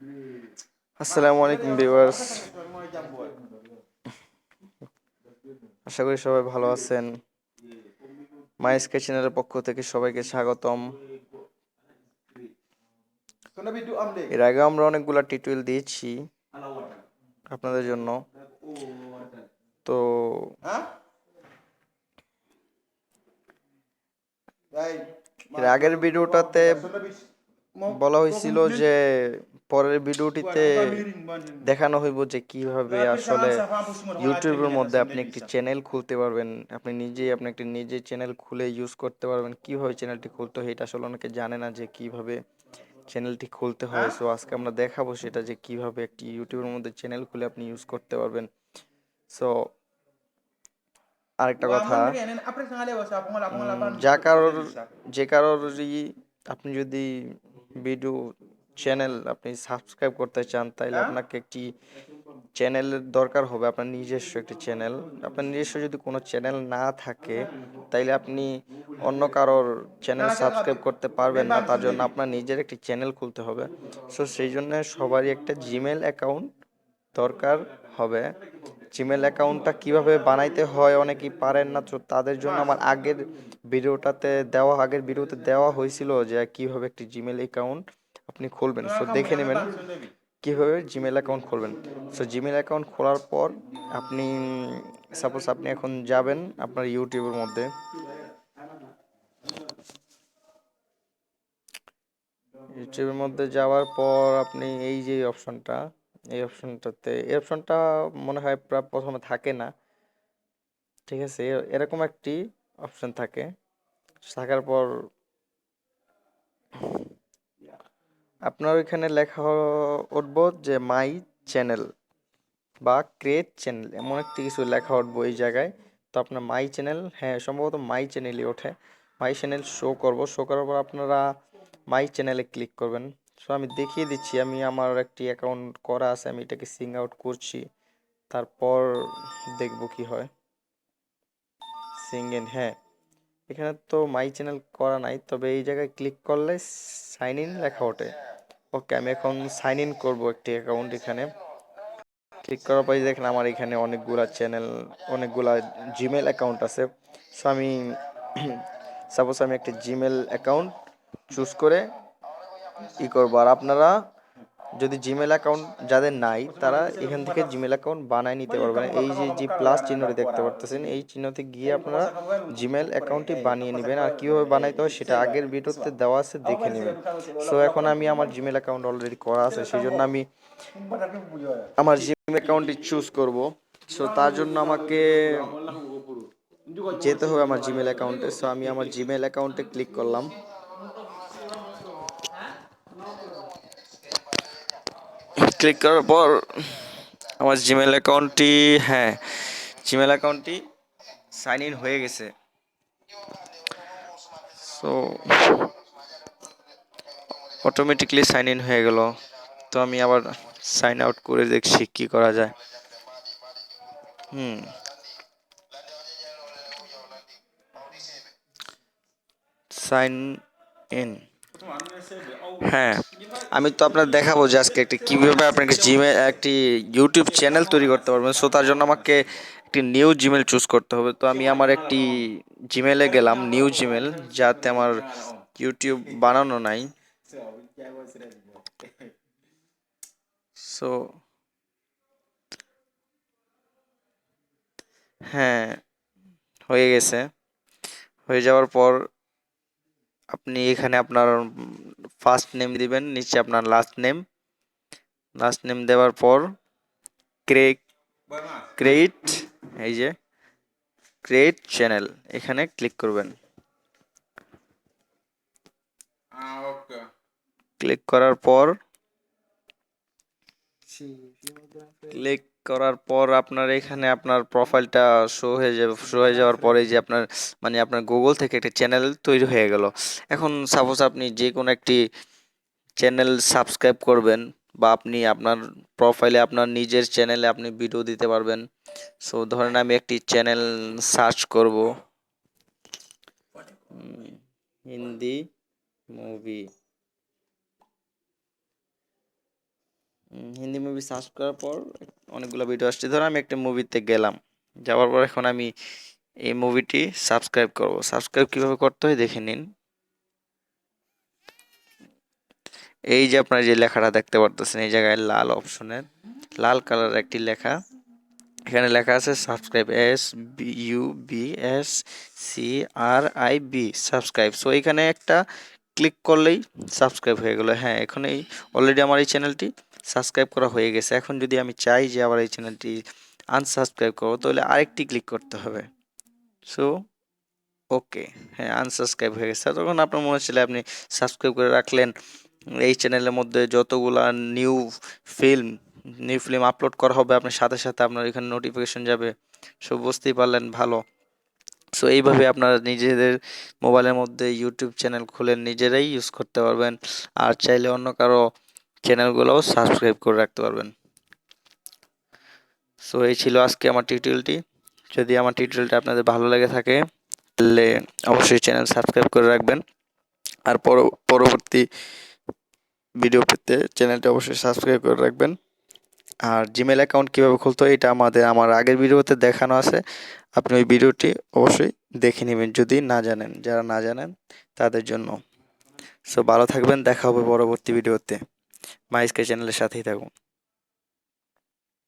আসসালামু আলাইকুম ভিউয়ার্স, আশা করি সবাই ভালো আছেন। মাই স্কাই চ্যানেলের পক্ষ থেকে সবাইকে স্বাগতম। এর আগে আমরা অনেকগুলা টিউটোরিয়াল দিয়েছি আপনাদের জন্য। তো এর আগের ভিডিওটাতে বলা হয়েছিল যে পরের ভিডিওটিতে দেখানো হইব যে কিভাবে আসলে ইউটিউবের মধ্যে আপনি একটি চ্যানেল খুলতে পারবেন। আপনি একটি নিজে চ্যানেল খুলে ইউজ করতে পারবেন। কিভাবে চ্যানেলটি খুলতে হয় এটা আসলে অনেকে জানে না যে কিভাবে চ্যানেলটি খুলতে হয়। সো আজকে আমরা দেখাবো সেটা যে কিভাবে একটি ইউটিউবের মধ্যে চ্যানেল খুলে আপনি ইউজ করতে পারবেন। সো আরেকটা কথা, যে কারোরই আপনি যদি ভিডিও চ্যানেল আপনি সাবস্ক্রাইব করতে চান, তাইলে আপনাকে একটি চ্যানেলের দরকার হবে, আপনার নিজস্ব একটি চ্যানেল। আপনার নিজস্ব যদি কোনো চ্যানেল না থাকে, তাইলে আপনি অন্য কারোর চ্যানেল সাবস্ক্রাইব করতে পারবেন না। তার জন্য আপনার নিজের একটি চ্যানেল খুলতে হবে। সো সেই জন্য সবারই একটা জিমেল অ্যাকাউন্ট দরকার হবে। জিমেল অ্যাকাউন্টটা কিভাবে বানাইতে হয় অনেকেই পারেন না, তো তাদের জন্য আমার আগের ভিডিওতে দেওয়া হয়েছিল যে কিভাবে একটি জিমেল অ্যাকাউন্ট আপনি খুলবেন। সো দেখে নেবেন কিভাবে জিমেল অ্যাকাউন্ট খুলবেন। সো জিমেল অ্যাকাউন্ট খোলার পর আপনি সাপোজ আপনি এখন যাবেন আপনার ইউটিউবের মধ্যে। ইউটিউবের মধ্যে যাওয়ার পর আপনি এই যে এই অপশনটা মনে হয় প্রায় প্রথমে থাকে না, ঠিক আছে। এরকম একটি অপশন থাকে। থাকার পর আপনার ওইখানে লেখা উঠবো যে মাই চ্যানেল বা ক্রিয়েট চ্যানেল, এমন একটি কিছু লেখা উঠবো এই জায়গায়। তো আপনার মাই চ্যানেল, হ্যাঁ সম্ভবত মাই চ্যানেলই ওঠে। মাই চ্যানেল শো করার পর আপনারা মাই চ্যানেলে ক্লিক করবেন। সো আমি দেখিয়ে দিচ্ছি, আমি আমার একটি অ্যাকাউন্ট করা আছে, আমি এটাকে সিং আউট করছি, তারপর দেখবো কি হয়। সিং ইন, হ্যাঁ এখানে তো মাই চ্যানেল করা নাই, তবে এই জায়গায় ক্লিক করলে সাইন ইন লেখা ওঠে। ওকে, আমি এখন সাইন ইন করবো একটি অ্যাকাউন্ট। এখানে ক্লিক করার পরে দেখেন আমার এখানে অনেকগুলা জিমেল অ্যাকাউন্ট আছে। সো আমি সাপোজ আমি একটা জিমেল অ্যাকাউন্ট চুজ করে করবো। আর আপনারা যদি জিমেল অ্যাকাউন্ট যাদের নাই, তারা এখান থেকে জিমেল অ্যাকাউন্ট বানায় নিতে পারবেন। এই যে প্লাস চিহ্নটি দেখতে পারতেছেন, এই চিহ্নতে গিয়ে আপনারা জিমেল অ্যাকাউন্টটি বানিয়ে নেবেন। আর কিভাবে বানাইতে হয় সেটা আগের ভিডিওতে দেওয়া আছে, দেখে নেবেন। সো এখন আমি আমার জিমেল অ্যাকাউন্ট অলরেডি করা আছে, সেই জন্য আমি আমার জিমেল অ্যাকাউন্টটি চুজ করব। সো তার জন্য আমাকে যেতে হবে আমার জিমেল অ্যাকাউন্টে। সো আমি আমার জিমেল অ্যাকাউন্টে ক্লিক করলাম। ক্লিক করার পর আমার জিমেল অ্যাকাউন্টটি, হ্যাঁ জিমেল অ্যাকাউন্টটি সাইন ইন হয়ে গেছে। সো অটোমেটিকলি সাইন ইন হয়ে গেল। তো আমি আবার সাইন আউট করে দেখছি কি করা যায়। সাইন ইন, হ্যাঁ আমি তো আপনার দেখাবো যে আজকে কিভাবে আপনাকে একটি ইউটিউব চ্যানেল তৈরি করতে পারবেন। সো তার জন্য আমাকে একটি নিউ জিমেল চুজ করতে হবে। তো আমি আমার একটি জিমেলে গেলাম, নিউ জিমেল, যাতে আমার ইউটিউব বানানো নাই। সো হ্যাঁ হয়ে গেছে। হয়ে যাওয়ার পর আপনি এখানে আপনার ফার্স্ট নেম দিবেন, নিচে আপনার লাস্ট নেম দেওয়ার পর ক্রিয়েট, এই যে ক্রিয়েট চ্যানেল, এখানে ক্লিক করবেন। ক্লিক করার পর আপনার এখানে আপনার প্রোফাইলটা শো হয়ে যাবে। শো হয়ে যাওয়ার পরে যে আপনার গুগল থেকে একটা চ্যানেল তৈরি হয়ে গেল। এখন সাপোজ আপনি যে কোনো একটি চ্যানেল সাবস্ক্রাইব করবেন, বা আপনি আপনার প্রোফাইলে আপনার নিজের চ্যানেলে আপনি ভিডিও দিতে পারবেন। সো ধরেন আমি একটি চ্যানেল সার্চ করব, Hindi movie. Hindi movie search করার পর অনেকগুলো ভিডিও আসছে। ধরো আমি একটা মুভিতে গেলাম, যাওয়ার পর এখন আমি এই মুভিটি সাবস্ক্রাইব করব। সাবস্ক্রাইব কিভাবে করতে হয় দেখে নিন। এই যে আপনারা যে লেখাটা দেখতে পারতেছেন, এই জায়গায় লাল অপশনের লাল কালার একটি লেখা, এখানে লেখা আছে সাবস্ক্রাইব, SUBSCRIB, সাবস্ক্রাইব। সো এখানে একটা ক্লিক করলেই সাবস্ক্রাইব হয়ে গেল। হ্যাঁ, এখন এই অলরেডি আমার এই চ্যানেলটি সাবস্ক্রাইব করা হয়ে গেছে। এখন যদি আমি চাই যে আবার এই চ্যানেলটি আনসাবস্ক্রাইব করবো, তাহলে আরেকটি ক্লিক করতে হবে। সো ওকে, হ্যাঁ, আনসাবস্ক্রাইব হয়ে গেছে। তখন আপনার মনে হচ্ছিল আপনি সাবস্ক্রাইব করে রাখলেন, এই চ্যানেলের মধ্যে যতগুলা new film new film upload করা হবে আপনার সাথে সাথে আপনার এখানে নোটিফিকেশন যাবে। সো বুঝতেই পারলেন, ভালো। সো এইভাবে আপনারা নিজেদের মোবাইলের মধ্যে ইউটিউব চ্যানেল খুলে নিজেরাই ইউজ করতে পারবেন, আর চাইলে অন্য কারো চ্যানেলগুলোও সাবস্ক্রাইব করে রাখতে পারবেন। সো এই ছিল আজকে আমার টিউটোরিয়ালটি। যদি আমার টিউটোরিয়ালটা আপনাদের ভালো লেগে থাকে তাহলে অবশ্যই চ্যানেল সাবস্ক্রাইব করে রাখবেন, আর পরবর্তী ভিডিও পেতে চ্যানেলটি অবশ্যই সাবস্ক্রাইব করে রাখবেন। আর জিমেল অ্যাকাউন্ট কীভাবে খুলতে হয় এটা আমার আগের ভিডিওতে দেখানো আছে, আপনি ওই ভিডিওটি অবশ্যই দেখে নেবেন যদি না জানেন, যারা না জানেন তাদের জন্য। সো ভালো থাকবেন, দেখা হবে পরবর্তী ভিডিওতে। মাইস্কে চ্যানেলের সাথেই থাকুন।